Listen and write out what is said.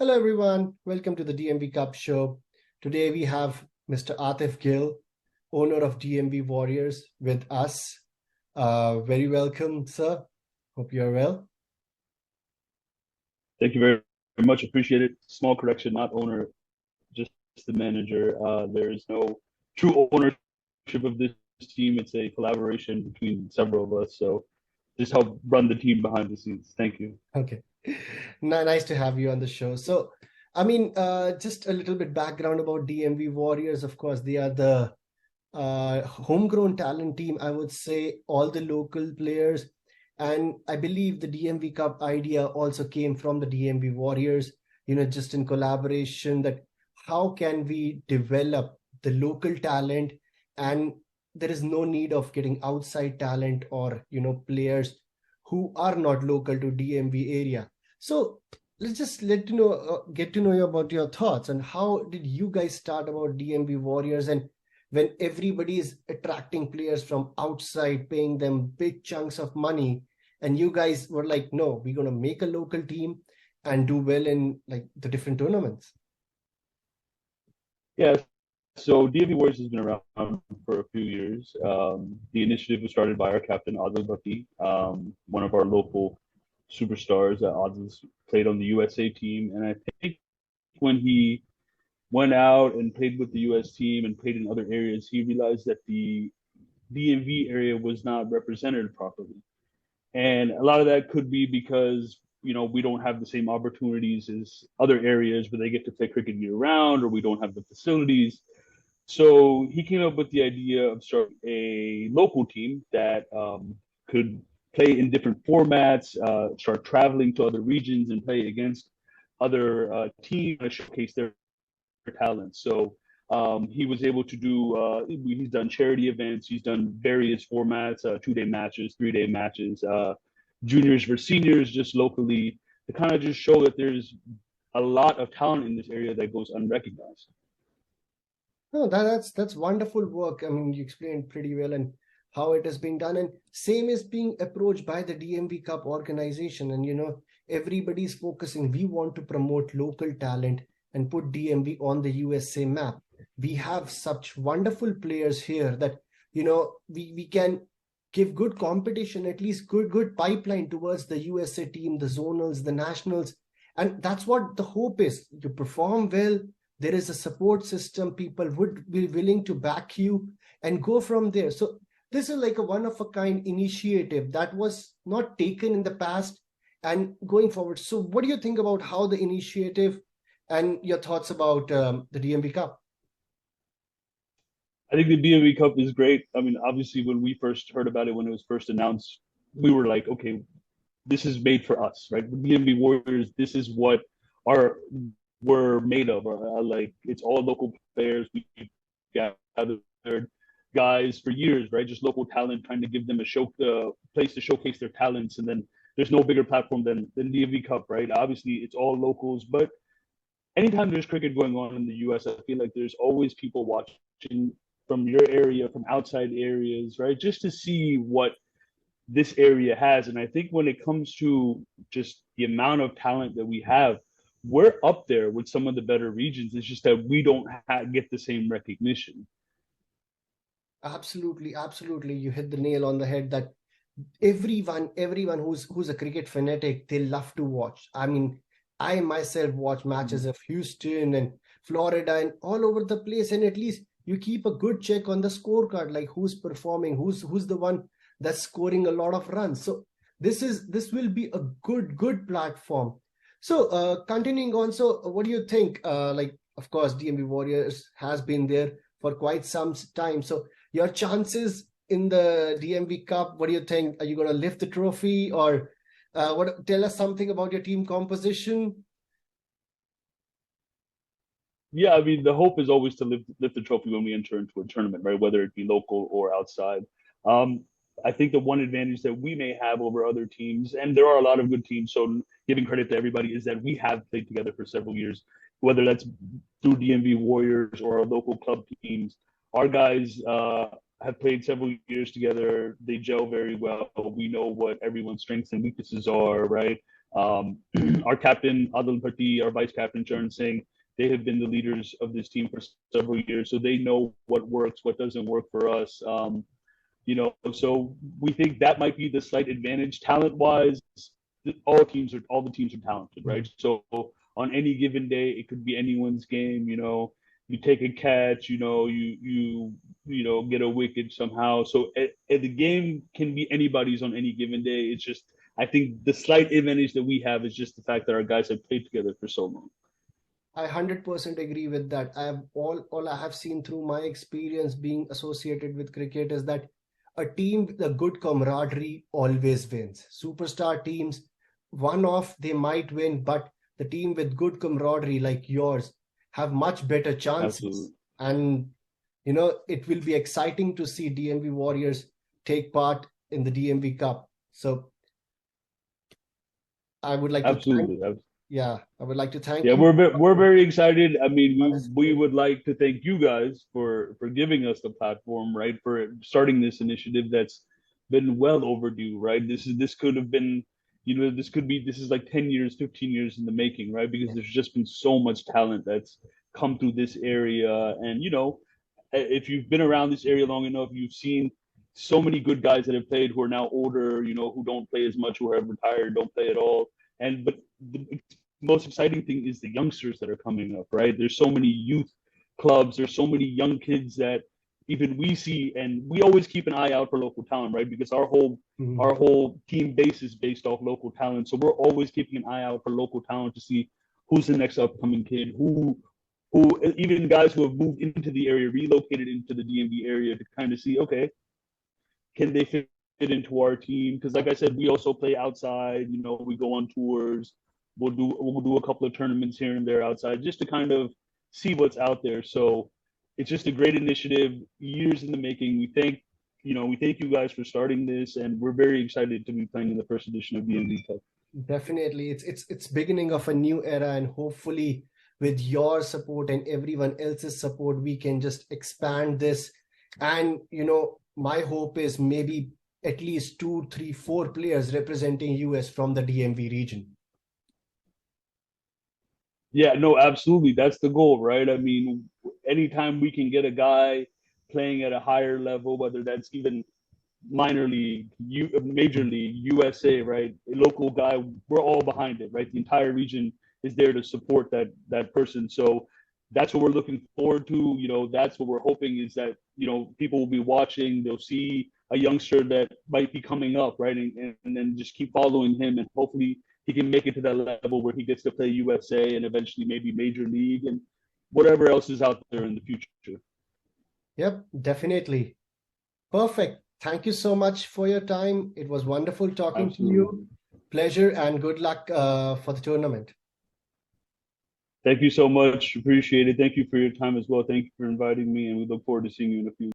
Hello, everyone. Welcome to the DMV Cup show. Today we have Mr. ATIF GILL, owner of DMV Warriors, with us. Very welcome, sir. Hope you're well. Thank you very much. Appreciate it. Small correction, not owner, just the manager. There is no true ownership of this team. It's a collaboration between several of us. So just help run the team behind the scenes. Thank you. Okay. Nice to have you on the show. So, just a little bit background about DMV Warriors. Of course, they are the homegrown talent team. I would say all the local players. And I believe the DMV Cup idea also came from the DMV Warriors, just in collaboration that how can we develop the local talent, and there is no need of getting outside talent or, players who are not local to DMV area. So let's just get to know you about your thoughts and how did you guys start about DMV Warriors, and when everybody is attracting players from outside, paying them big chunks of money, and you guys were like, no, we're going to make a local team and do well in like the different tournaments. Yeah. So DMV Warriors has been around for a few years. The initiative was started by our captain, Adil Bhatti, one of our local superstars. Adil's played on the USA team. And I think when he went out and played with the US team and played in other areas, he realized that the DMV area was not represented properly. And a lot of that could be because, we don't have the same opportunities as other areas where they get to play cricket year round, or we don't have the facilities. So he came up with the idea of starting a local team that could play in different formats, start traveling to other regions and play against other teams to showcase their talents. So he was able to do, he's done charity events, he's done various formats, 2-day matches, 3-day matches, juniors versus seniors, just locally, to kind of just show that there's a lot of talent in this area that goes unrecognized. No, that's wonderful work. I mean, you explained pretty well and how it is being done. And same is being approached by the DMV Cup organization. And everybody's focusing. We want to promote local talent and put DMV on the USA map. We have such wonderful players here that we can give good competition, at least good pipeline towards the USA team, the zonals, the nationals. And that's what the hope is. You perform well, there is a support system, people would be willing to back you and go from there. So this is like a one of a kind initiative that was not taken in the past and going forward. So what do you think about how the initiative and your thoughts about the DMV Cup? I think the DMV Cup is great. I mean, obviously, when we first heard about it, when it was first announced, we were like, okay, this is made for us, right? The DMV Warriors, this is what our we're made of. Like, it's all local players. We gathered guys for years, right? Just local talent, trying to give them a place to showcase their talents. And then there's no bigger platform than DMV Cup, right? Obviously, it's all locals, but anytime there's cricket going on in the US, I feel like there's always people watching from your area, from outside areas, right? Just to see what this area has. And I think when it comes to just the amount of talent that we have, we're up there with some of the better regions. It's just that we don't get the same recognition. Absolutely, absolutely. You hit the nail on the head that everyone who's a cricket fanatic, they love to watch. I mean, I myself watch matches of Houston and Florida and all over the place, and at least you keep a good check on the scorecard, like who's performing, who's the one that's scoring a lot of runs. So this will be a good platform. So continuing on, so what do you think? Like, of course, DMV Warriors has been there for quite some time. So your chances in the DMV Cup, what do you think? Are you going to lift the trophy, or what? Tell us something about your team composition. Yeah, I mean, the hope is always to lift the trophy when we enter into a tournament, right? Whether it be local or outside. Um, I think the one advantage that we may have over other teams, and there are a lot of good teams, so giving credit to everybody, is that we have played together for several years, whether that's through DMV Warriors or our local club teams. Our guys have played several years together. They gel very well. We know what everyone's strengths and weaknesses are, right? Our captain Adil Bhatti, our vice captain Charan Singh, they have been the leaders of this team for several years, so they know what works, what doesn't work for us. So we think that might be the slight advantage talent wise. All the teams are talented, right? So on any given day, it could be anyone's game. You take a catch, you get a wicket somehow. So the game can be anybody's on any given day. It's just I think the slight advantage that we have is just the fact that our guys have played together for so long. I 100% agree with that. I have all I have seen through my experience being associated with cricket is that a team with a good camaraderie always wins. Superstar teams, one off they might win, but the team with good camaraderie like yours have much better chances. Absolutely. And it will be exciting to see DMV Warriors take part in the DMV Cup. So I would like to Absolutely. I would like to thank Yeah, you. we're very excited. I mean, we would like to thank you guys for giving us the platform, right? For starting this initiative that's been well overdue, right? This could have been, this is like 10 years, 15 years in the making, right? Because there's just been so much talent that's come through this area. And if you've been around this area long enough, you've seen so many good guys that have played who are now older, who don't play as much, who have retired, don't play at all. But the most exciting thing is the youngsters that are coming up, right? There's so many youth clubs, there's so many young kids that even we see, and we always keep an eye out for local talent, right? Because our whole team base is based off local talent. So we're always keeping an eye out for local talent to see who's the next upcoming kid, who even guys who have moved into the area, relocated into the DMV area to kind of see, okay, can they fit into our team? Because like I said, we also play outside. We go on tours. We'll do a couple of tournaments here and there outside just to kind of see what's out there. So it's just a great initiative, years in the making. We thank you guys for starting this, and we're very excited to be playing in the first edition of DMV Cup. Definitely, it's beginning of a new era, and hopefully, with your support and everyone else's support, we can just expand this. And my hope is maybe at least 2, 3, 4 players representing US from the DMV region. Yeah, no, absolutely. That's the goal, right? I mean, anytime we can get a guy playing at a higher level, whether that's even minor league, major league, USA, right? A local guy, we're all behind it, right? The entire region is there to support that person. So that's what we're looking forward to. That's what we're hoping is that people will be watching. They'll see a youngster that might be coming up, right, and then just keep following him, and hopefully he can make it to that level where he gets to play USA and eventually maybe major league and whatever else is out there in the future. Yep, definitely. Perfect. Thank you so much for your time. It was wonderful talking Absolutely. to you. Pleasure and good luck for the tournament. Thank you so much. Appreciate it. Thank you for your time as well. Thank you for inviting me, and we look forward to seeing you in a few.